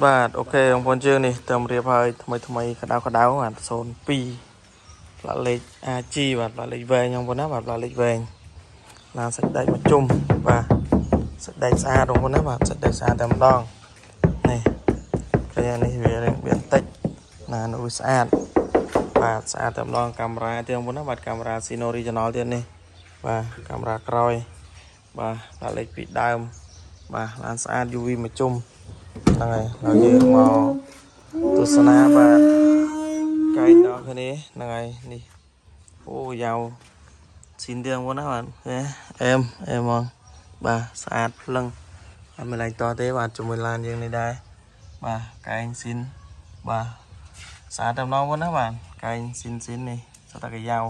បាទអូខេបងប្អូនយើងនេះតាមរៀបហើយថ្មីក្តៅបាទ02ផ្លាកលេខ AG បាទផ្លាកលេខវែងបងប្អូនណាបាទផ្លាកលេខវែងឡានសាច់ដែកមកជុំបាទសាច់ដែកស្អាតបងប្អូនណាបាទសាច់ដែកស្អាតតែម្ដងនេះឃើញនេះវាបន្តិចណានោះស្អាតបាទស្អាតតែម្ដងកាមេរ៉ាទៀតបងប្អូនណាបាទកាមេរ៉ា Sino Original ទៀតនេះបាទកាមេរ៉ាក្រោយបាទផ្លាកលេខពីដើមបាទឡានស្អាត UV មកជុំហ្នឹងហើយហើយយើងមកទស្សនាបាទកែងដល់គ្នាហ្នឹងហើយនេះអូយ៉ាវស៊ីនទៀតបងណាបាទអែមហ្មងបាទស្អាតភ្លឹងអត់មានឡើងតទេបាទជាមួយឡានយើងនេះដែរបាទកែងស៊ីនបាទស្អាតតែម្ដងបងណាបាទកែងស៊ីននេះសតកយ៉ាវ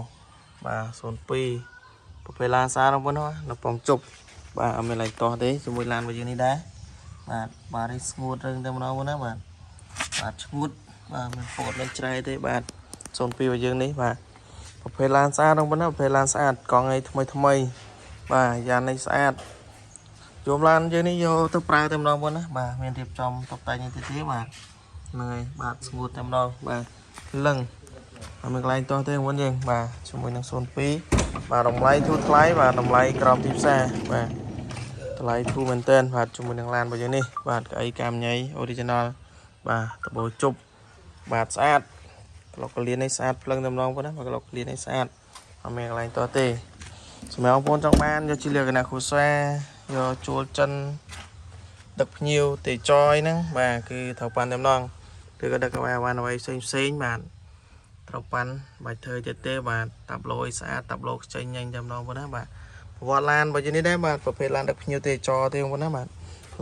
បាទ02ប្រភេទឡានស្អាតបងណានៅពងជប់បាទអត់មានឡើងតទេជាមួយឡានរបស់យើងនេះដែរបាទនេះស្ងួតរឿងតែម្ដងណាបាទឈ្ងួតបាទមិនពតមិនច្រែទេបាទ02របស់យើងនេះបាទប្រភេទឡានស្អាតបងប្អូនណាប្រភេទឡានស្អាតកង់អីថ្មីបាទយ៉ាងនេះស្អាតយកឡានយើងនេះយកទៅប្រើតែម្ដងបងប្អូនណាបាទមានរៀបចំតុបតែងនេះទៀតទេបាទហ្នឹងហើយបាទស្ងួតតែម្ដងបាទលឹងអត់មានកន្លែងតោះទេបងប្អូនយើងបាទជាមួយនឹង02បាទតម្លៃធូរថ្លៃបាទតម្លៃក្រោមទីផ្សារបាទតម្លៃធូរមែនទែនបាទជាមួយនឹងឡានរបស់យើងនេះបាទកៅអីកាមញ៉ៃ Original បាទដបូជប់បាទស្អាតក្លុកកលៀននេះស្អាតភ្លឹងតែម្ដងបងណាក្លុកកលៀននេះស្អាតអត់មានកន្លែងតទេសម្រាប់បងប្អូនចង់បានយកជាលក្ខណៈគ្រួសារយកជួលចិនដឹកភ្ញៀវទេចយហ្នឹងបាទគឺត្រូវប៉ាន់តែម្ដងឬក៏ដឹកអាវ៉ាន់អ្វីផ្សេងបាទត្រូវប៉ាន់បាច់ធ្វើទៀតទេបាទតាប់ឡូយស្អាតតាប់ឡូខ្ចីញញតែម្ដងបងណាបាទប្រវត្តិឡានរបស់យើងនេះដែរបាទប្រភេទឡានដឹកភ្ញៀវទេចទេបងណាបាទ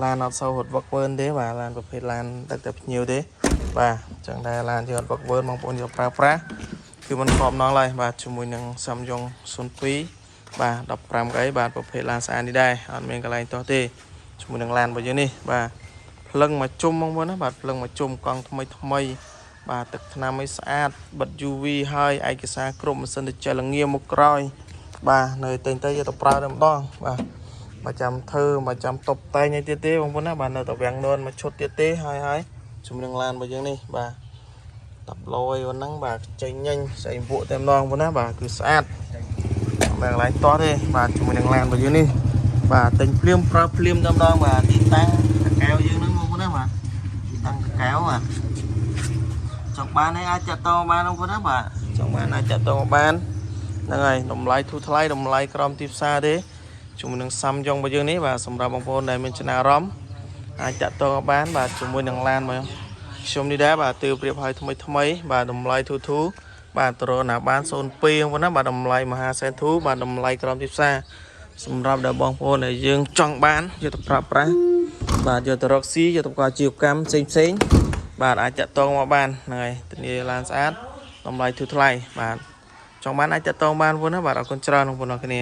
ឡានអត់សូវរត់វឹកវើនទេបាទឡានប្រភេទឡានដឹកតែភ្ញៀវទេបាទចឹងដែរឡានយើងអត់វឹកវើនបងប្អូនយកប្រើប្រាស់គឺមិនខំណងឡើយបាទជាមួយនឹង Samsung 02បាទ15កៅអីបាទប្រភេទឡានស្អាតនេះដែរអត់មានកន្លែងតោះទេជាមួយនឹងឡានរបស់យើងនេះបាទភ្លឹងមកជុំបងប្អូនណាបាទភ្លឹងមកជុំកង់ថ្មីបាទទឹកថ្នាំឲ្យស្អាតបិទ UV ហើយឯកសារគ្រប់ម៉ាស៊ីនទៅចលងាមុខក្រោយបាទនៅតែងទៅយកទៅប្រើតែម្ដងបាទមកចាំធ្វើមកចាំតុបតែងអីទៀតទេបងប្អូនណាបាទនៅតែវាំងននមកឈុតទៀតទេហើយជាមួយនឹងឡានរបស់យើងនេះបាទតាប់ឡូយហ្នឹងបាទចេញញញស្អីពួកតែម្ដងបងណាបាទគឺស្អាតមិនកន្លែងតោះទេបាទជាមួយនឹងឡានរបស់យើងនេះបាទទិញភ្លាមប្រើភ្លាមតែម្ដងបាទទីតាំងកកែវយើងហ្នឹងបងប្អូនណាបាទទីតាំងកកែវបាទចង់បានឲ្យអាចចាត់តបានបងប្អូនណាបាទចង់បានអាចចាត់តបានហ្នឹងហើយតម្លៃធូរថ្លៃតម្លៃក្រោមទីផ្សារទេជាមួយនឹង Samsung របស់យើងនេះបាទសម្រាប់បងប្អូនដែលមានចំណារអារម្មណ៍អាចចាត់តបានបាទជាមួយនឹងឡានមកខ្ញុំនេះដែរបាទទើបរៀបឲ្យថ្មីបាទតម្លៃធូរបាទតរណាបាន02បងប្អូនណាបាទតម្លៃមហាសែនធូរបាទតម្លៃក្រោមទីផ្សារសម្រាប់ដល់បងប្អូនដែលយើងចង់បានយកទៅប្រើប្រាស់បាទយកទៅរកស៊ីយកទៅការជីវកម្មផ្សេងបាទអាចចាត់តមកបានហ្នឹងហើយធានាឡានស្អាតតម្លៃធូរថ្លៃបាទចង់បានអាចចាត់តបានបងប្អូនណាបាទអរគុណច្រើនបងប្អូនអរគ្នា